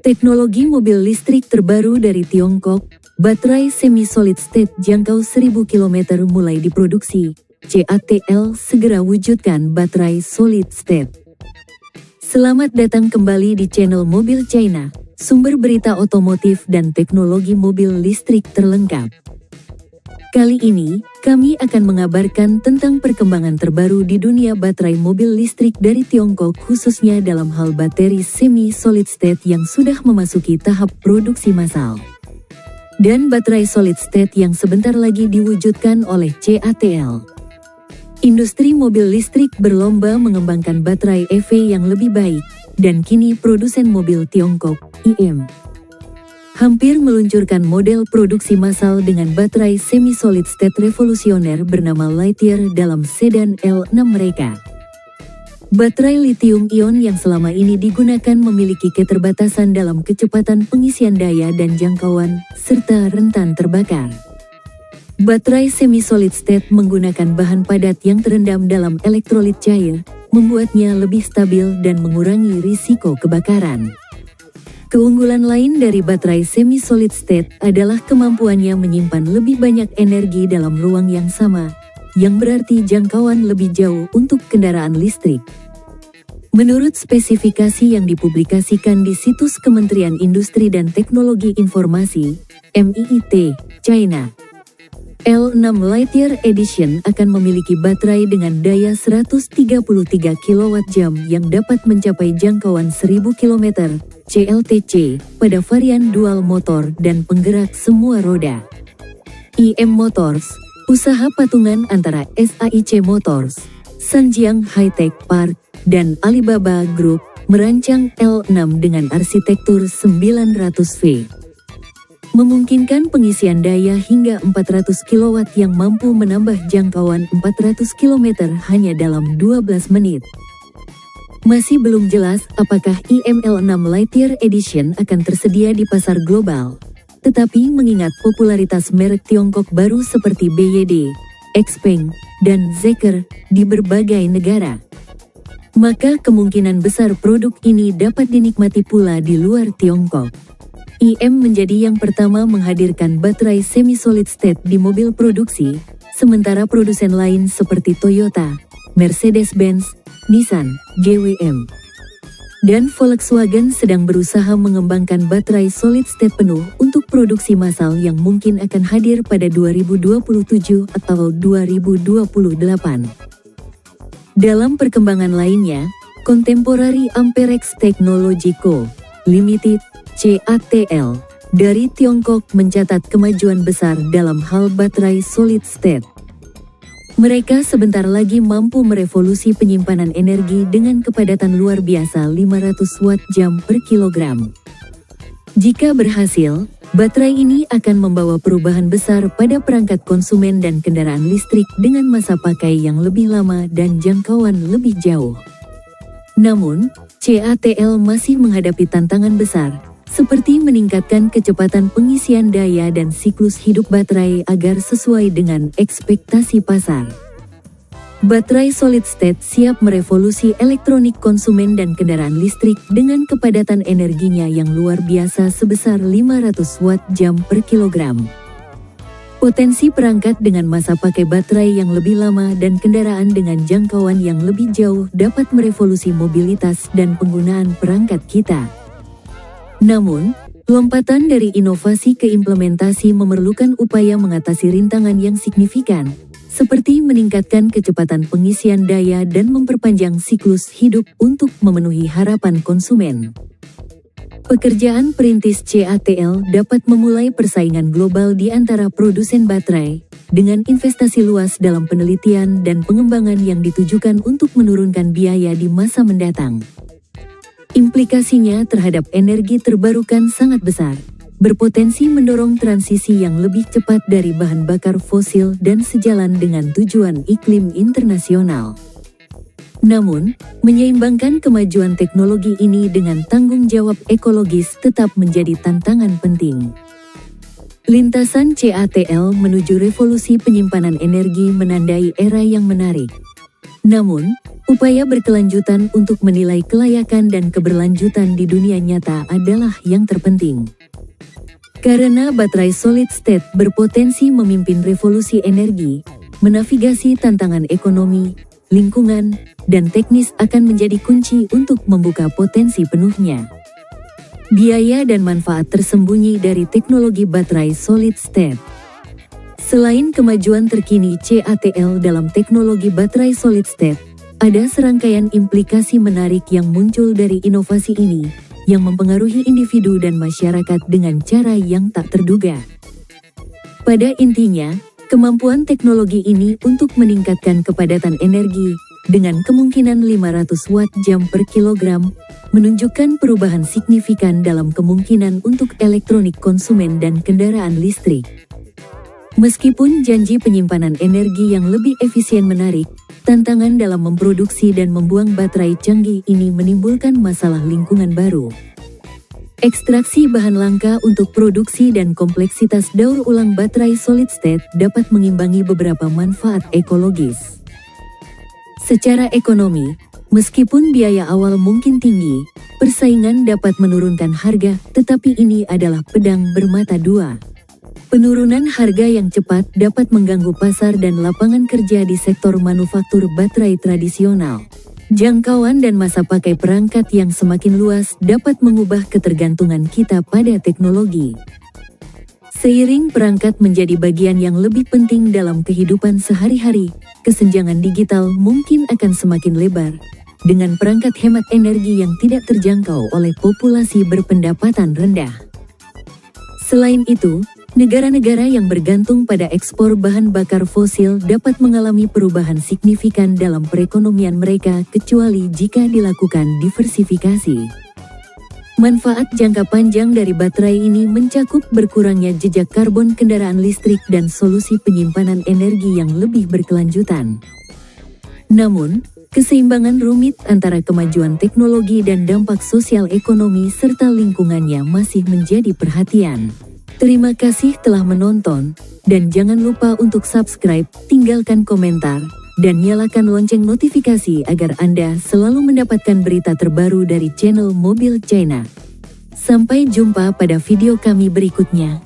Teknologi mobil listrik terbaru dari Tiongkok, baterai semi-solid state jangkau 1000 km mulai diproduksi. CATL segera wujudkan baterai solid state. Selamat datang kembali di channel Mobil China, sumber berita otomotif dan teknologi mobil listrik terlengkap. Kali ini, kami akan mengabarkan tentang perkembangan terbaru di dunia baterai mobil listrik dari Tiongkok, khususnya dalam hal baterai semi-solid state yang sudah memasuki tahap produksi massal. Dan baterai solid state yang sebentar lagi diwujudkan oleh CATL. Industri mobil listrik berlomba mengembangkan baterai EV yang lebih baik, dan kini produsen mobil Tiongkok, IM, hampir meluncurkan model produksi massal dengan baterai semi-solid state revolusioner bernama Lightyear dalam sedan L6 mereka. Baterai lithium-ion yang selama ini digunakan memiliki keterbatasan dalam kecepatan pengisian daya dan jangkauan, serta rentan terbakar. Baterai semi-solid state menggunakan bahan padat yang terendam dalam elektrolit cair, membuatnya lebih stabil dan mengurangi risiko kebakaran. Keunggulan lain dari baterai semi-solid state adalah kemampuannya menyimpan lebih banyak energi dalam ruang yang sama, yang berarti jangkauan lebih jauh untuk kendaraan listrik. Menurut spesifikasi yang dipublikasikan di situs Kementerian Industri dan Teknologi Informasi, MIIT, China, L6 Lightyear Edition akan memiliki baterai dengan daya 133 kWh yang dapat mencapai jangkauan 1000 km, CLTC, pada varian dual motor dan penggerak semua roda. IM Motors, usaha patungan antara SAIC Motors, Sanjiang High-Tech Park, dan Alibaba Group, merancang L6 dengan arsitektur 900V. Memungkinkan pengisian daya hingga 400 kW yang mampu menambah jangkauan 400 km hanya dalam 12 menit. Masih belum jelas apakah IML6 Lightyear Edition akan tersedia di pasar global. Tetapi mengingat popularitas merek Tiongkok baru seperti BYD, XPeng, dan Zeekr di berbagai negara, maka kemungkinan besar produk ini dapat dinikmati pula di luar Tiongkok. IM menjadi yang pertama menghadirkan baterai semi-solid state di mobil produksi, sementara produsen lain seperti Toyota, Mercedes-Benz, Nissan, GWM, dan Volkswagen sedang berusaha mengembangkan baterai solid state penuh untuk produksi massal yang mungkin akan hadir pada 2027 atau 2028. Dalam perkembangan lainnya, Contemporary Amperex Technology Co. Limited, CATL, dari Tiongkok mencatat kemajuan besar dalam hal baterai solid state. Mereka sebentar lagi mampu merevolusi penyimpanan energi dengan kepadatan luar biasa 500 Watt-jam per kilogram. Jika berhasil, baterai ini akan membawa perubahan besar pada perangkat konsumen dan kendaraan listrik dengan masa pakai yang lebih lama dan jangkauan lebih jauh. Namun, CATL masih menghadapi tantangan besar, seperti meningkatkan kecepatan pengisian daya dan siklus hidup baterai agar sesuai dengan ekspektasi pasar. Baterai solid state siap merevolusi elektronik konsumen dan kendaraan listrik dengan kepadatan energinya yang luar biasa sebesar 500 Watt-jam per kilogram. Potensi perangkat dengan masa pakai baterai yang lebih lama dan kendaraan dengan jangkauan yang lebih jauh dapat merevolusi mobilitas dan penggunaan perangkat kita. Namun, lompatan dari inovasi ke implementasi memerlukan upaya mengatasi rintangan yang signifikan, seperti meningkatkan kecepatan pengisian daya dan memperpanjang siklus hidup untuk memenuhi harapan konsumen. Pekerjaan perintis CATL dapat memulai persaingan global di antara produsen baterai, dengan investasi luas dalam penelitian dan pengembangan yang ditujukan untuk menurunkan biaya di masa mendatang. Implikasinya terhadap energi terbarukan sangat besar, berpotensi mendorong transisi yang lebih cepat dari bahan bakar fosil dan sejalan dengan tujuan iklim internasional. Namun, menyeimbangkan kemajuan teknologi ini dengan tanggung jawab ekologis tetap menjadi tantangan penting. Lintasan CATL menuju revolusi penyimpanan energi menandai era yang menarik. Namun, Upaya berkelanjutan untuk menilai kelayakan dan keberlanjutan di dunia nyata adalah yang terpenting. Karena baterai solid state berpotensi memimpin revolusi energi, menavigasi tantangan ekonomi, lingkungan, dan teknis akan menjadi kunci untuk membuka potensi penuhnya. Biaya dan manfaat tersembunyi dari teknologi baterai solid state. Selain kemajuan terkini CATL dalam teknologi baterai solid state, ada serangkaian implikasi menarik yang muncul dari inovasi ini, yang mempengaruhi individu dan masyarakat dengan cara yang tak terduga. Pada intinya, kemampuan teknologi ini untuk meningkatkan kepadatan energi, dengan kemungkinan 500 watt-jam per kilogram, menunjukkan perubahan signifikan dalam kemungkinan untuk elektronik konsumen dan kendaraan listrik. Meskipun janji penyimpanan energi yang lebih efisien menarik, tantangan dalam memproduksi dan membuang baterai canggih ini menimbulkan masalah lingkungan baru. Ekstraksi bahan langka untuk produksi dan kompleksitas daur ulang baterai solid state dapat mengimbangi beberapa manfaat ekologis. Secara ekonomi, meskipun biaya awal mungkin tinggi, persaingan dapat menurunkan harga, tetapi ini adalah pedang bermata dua. Penurunan harga yang cepat dapat mengganggu pasar dan lapangan kerja di sektor manufaktur baterai tradisional. Jangkauan dan masa pakai perangkat yang semakin luas dapat mengubah ketergantungan kita pada teknologi. Seiring perangkat menjadi bagian yang lebih penting dalam kehidupan sehari-hari, kesenjangan digital mungkin akan semakin lebar, dengan perangkat hemat energi yang tidak terjangkau oleh populasi berpendapatan rendah. Selain itu, negara-negara yang bergantung pada ekspor bahan bakar fosil dapat mengalami perubahan signifikan dalam perekonomian mereka kecuali jika dilakukan diversifikasi. Manfaat jangka panjang dari baterai ini mencakup berkurangnya jejak karbon kendaraan listrik dan solusi penyimpanan energi yang lebih berkelanjutan. Namun, keseimbangan rumit antara kemajuan teknologi dan dampak sosial ekonomi serta lingkungannya masih menjadi perhatian. Terima kasih telah menonton, dan jangan lupa untuk subscribe, tinggalkan komentar, dan nyalakan lonceng notifikasi agar Anda selalu mendapatkan berita terbaru dari channel Mobil China. Sampai jumpa pada video kami berikutnya.